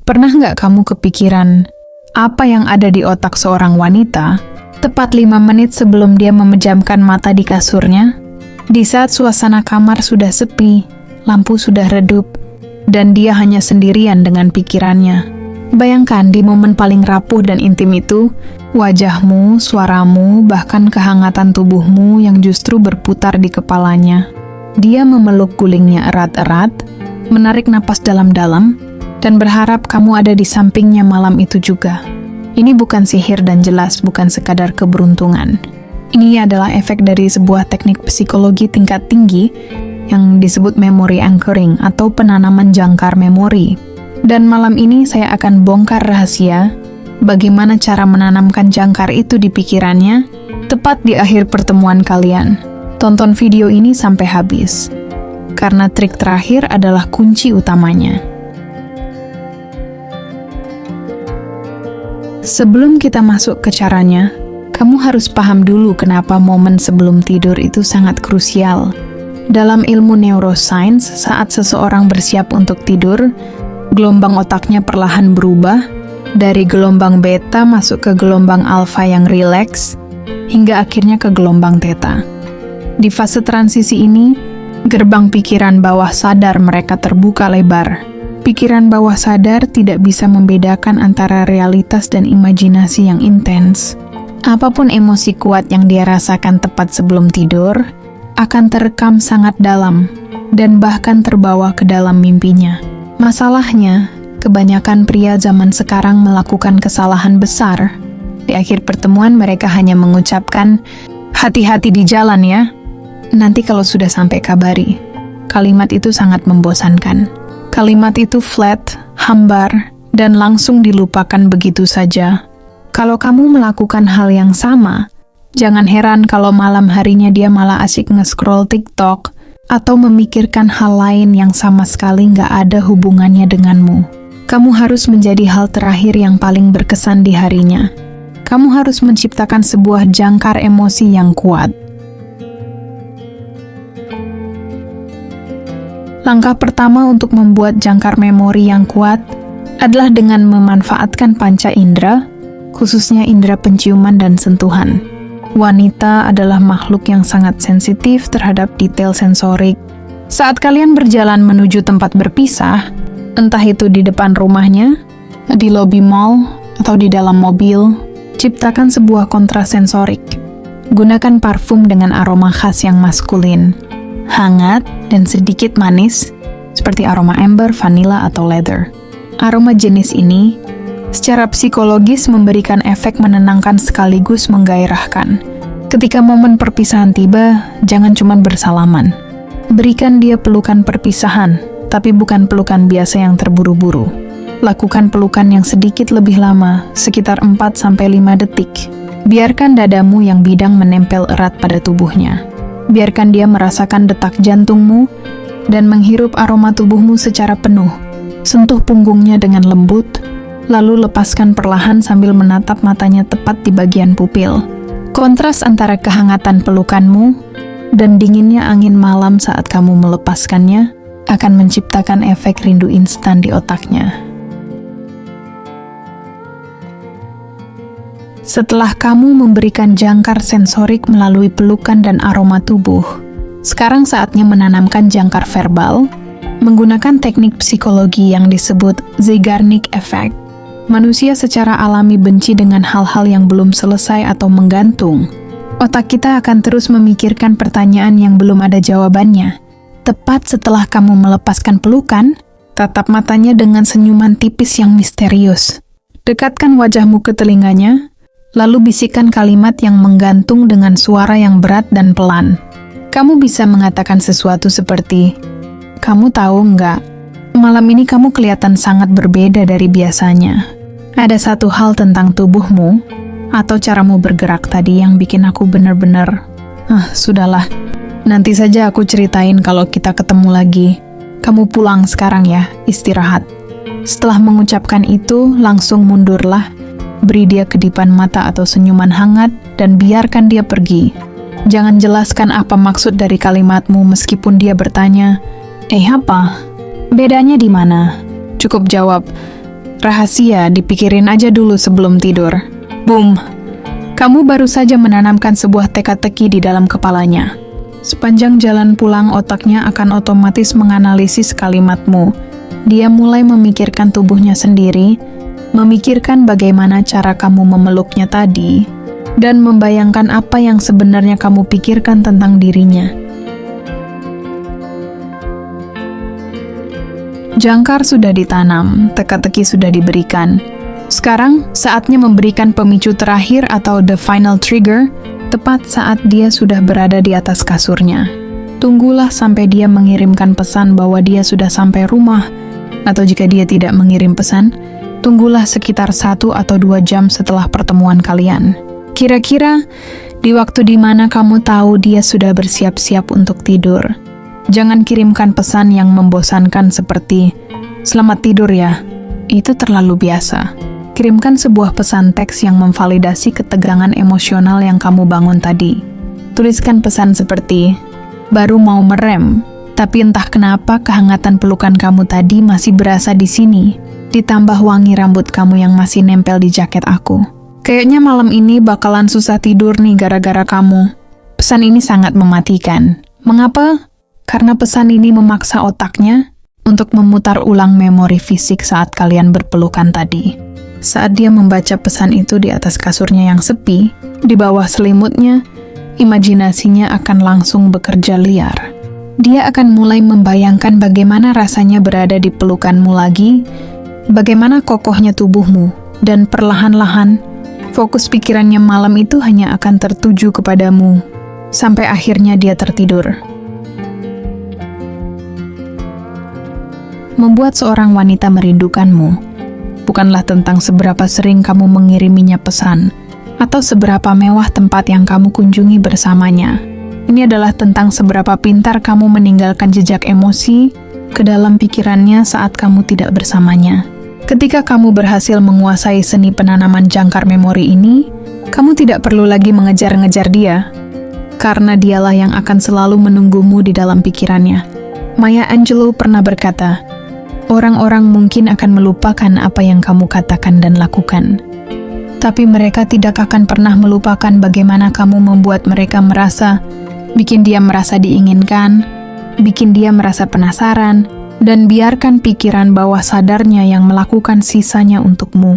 Pernah nggak kamu kepikiran apa yang ada di otak seorang wanita tepat 5 menit sebelum dia memejamkan mata di kasurnya? Di saat suasana kamar sudah sepi, lampu sudah redup, dan dia hanya sendirian dengan pikirannya. Bayangkan di momen paling rapuh dan intim itu, wajahmu, suaramu, bahkan kehangatan tubuhmu yang justru berputar di kepalanya. Dia memeluk gulingnya erat-erat, menarik napas dalam-dalam, dan berharap kamu ada di sampingnya malam itu juga. Ini bukan sihir dan jelas bukan sekadar keberuntungan. Ini adalah efek dari sebuah teknik psikologi tingkat tinggi yang disebut memory anchoring atau penanaman jangkar memori. Dan malam ini saya akan bongkar rahasia bagaimana cara menanamkan jangkar itu di pikirannya tepat di akhir pertemuan kalian. Tonton video ini sampai habis, karena trik terakhir adalah kunci utamanya. Sebelum kita masuk ke caranya, kamu harus paham dulu kenapa momen sebelum tidur itu sangat krusial. Dalam ilmu neuroscience, saat seseorang bersiap untuk tidur, gelombang otaknya perlahan berubah dari gelombang beta masuk ke gelombang alfa yang rileks, hingga akhirnya ke gelombang theta. Di fase transisi ini, gerbang pikiran bawah sadar mereka terbuka lebar. Pikiran bawah sadar tidak bisa membedakan antara realitas dan imajinasi yang intens. Apapun emosi kuat yang dia rasakan tepat sebelum tidur, akan terekam sangat dalam, dan bahkan terbawa ke dalam mimpinya. Masalahnya, kebanyakan pria zaman sekarang melakukan kesalahan besar. Di akhir pertemuan mereka hanya mengucapkan, "Hati-hati di jalan ya. Nanti kalau sudah sampai kabari." Kalimat itu sangat membosankan. Kalimat itu flat, hambar, dan langsung dilupakan begitu saja. Kalau kamu melakukan hal yang sama, jangan heran kalau malam harinya dia malah asik nge-scroll TikTok atau memikirkan hal lain yang sama sekali nggak ada hubungannya denganmu. Kamu harus menjadi hal terakhir yang paling berkesan di harinya. Kamu harus menciptakan sebuah jangkar emosi yang kuat. Langkah pertama untuk membuat jangkar memori yang kuat adalah dengan memanfaatkan panca indera, khususnya indera penciuman dan sentuhan. Wanita adalah makhluk yang sangat sensitif terhadap detail sensorik. Saat kalian berjalan menuju tempat berpisah, entah itu di depan rumahnya, di lobi mall, atau di dalam mobil, ciptakan sebuah kontrasensorik. Gunakan parfum dengan aroma khas yang maskulin, hangat, dan sedikit manis, seperti aroma amber, vanilla, atau leather. Aroma jenis ini secara psikologis memberikan efek menenangkan sekaligus menggairahkan. Ketika momen perpisahan tiba, jangan cuma bersalaman. Berikan dia pelukan perpisahan, tapi bukan pelukan biasa yang terburu-buru. Lakukan pelukan yang sedikit lebih lama, sekitar 4-5 detik. Biarkan dadamu yang bidang menempel erat pada tubuhnya. Biarkan dia merasakan detak jantungmu dan menghirup aroma tubuhmu secara penuh. Sentuh punggungnya dengan lembut, lalu lepaskan perlahan sambil menatap matanya tepat di bagian pupil. Kontras antara kehangatan pelukanmu dan dinginnya angin malam saat kamu melepaskannya akan menciptakan efek rindu instan di otaknya. Setelah kamu memberikan jangkar sensorik melalui pelukan dan aroma tubuh, sekarang saatnya menanamkan jangkar verbal menggunakan teknik psikologi yang disebut Zeigarnik Effect. Manusia secara alami benci dengan hal-hal yang belum selesai atau menggantung. Otak kita akan terus memikirkan pertanyaan yang belum ada jawabannya. Tepat setelah kamu melepaskan pelukan, tatap matanya dengan senyuman tipis yang misterius. Dekatkan wajahmu ke telinganya, lalu bisikkan kalimat yang menggantung dengan suara yang berat dan pelan. Kamu bisa mengatakan sesuatu seperti, "Kamu tahu nggak, malam ini kamu kelihatan sangat berbeda dari biasanya. Ada satu hal tentang tubuhmu atau caramu bergerak tadi yang bikin aku benar-benar, sudahlah. Nanti saja aku ceritain kalau kita ketemu lagi. Kamu pulang sekarang ya, istirahat." Setelah mengucapkan itu, langsung mundurlah, beri dia kedipan mata atau senyuman hangat, dan biarkan dia pergi. Jangan jelaskan apa maksud dari kalimatmu meskipun dia bertanya, apa? Bedanya di mana?" Cukup jawab, Rahasia dipikirin aja dulu sebelum tidur. Boom! Kamu baru saja menanamkan sebuah teka-teki di dalam kepalanya. Sepanjang jalan pulang, otaknya akan otomatis menganalisis kalimatmu. Dia mulai memikirkan tubuhnya sendiri, memikirkan bagaimana cara kamu memeluknya tadi, dan membayangkan apa yang sebenarnya kamu pikirkan tentang dirinya. Jangkar sudah ditanam, teka-teki sudah diberikan. Sekarang, saatnya memberikan pemicu terakhir atau the final trigger, tepat saat dia sudah berada di atas kasurnya. Tunggulah sampai dia mengirimkan pesan bahwa dia sudah sampai rumah, atau jika dia tidak mengirim pesan, tunggulah sekitar 1 atau 2 jam setelah pertemuan kalian. Kira-kira, di waktu di mana kamu tahu dia sudah bersiap-siap untuk tidur. Jangan kirimkan pesan yang membosankan seperti, "Selamat tidur ya." Itu terlalu biasa. Kirimkan sebuah pesan teks yang memvalidasi ketegangan emosional yang kamu bangun tadi. Tuliskan pesan seperti, "Baru mau merem, tapi entah kenapa kehangatan pelukan kamu tadi masih berasa di sini, ditambah wangi rambut kamu yang masih nempel di jaket aku. Kayaknya malam ini bakalan susah tidur nih gara-gara kamu." Pesan ini sangat mematikan. Mengapa? Karena pesan ini memaksa otaknya untuk memutar ulang memori fisik saat kalian berpelukan tadi. Saat dia membaca pesan itu di atas kasurnya yang sepi, di bawah selimutnya, imajinasinya akan langsung bekerja liar. Dia akan mulai membayangkan bagaimana rasanya berada di pelukanmu lagi, bagaimana kokohnya tubuhmu, dan perlahan-lahan, fokus pikirannya malam itu hanya akan tertuju kepadamu, sampai akhirnya dia tertidur. Membuat seorang wanita merindukanmu bukanlah tentang seberapa sering kamu mengiriminya pesan atau seberapa mewah tempat yang kamu kunjungi bersamanya. Ini adalah tentang seberapa pintar kamu meninggalkan jejak emosi ke dalam pikirannya saat kamu tidak bersamanya. Ketika kamu berhasil menguasai seni penanaman jangkar memori ini, kamu tidak perlu lagi mengejar-ngejar dia, karena dialah yang akan selalu menunggumu di dalam pikirannya. Maya Angelou pernah berkata, "Orang-orang mungkin akan melupakan apa yang kamu katakan dan lakukan, tapi mereka tidak akan pernah melupakan bagaimana kamu membuat mereka merasa, bikin dia merasa diinginkan, bikin dia merasa penasaran, dan biarkan pikiran bawah sadarnya yang melakukan sisanya untukmu."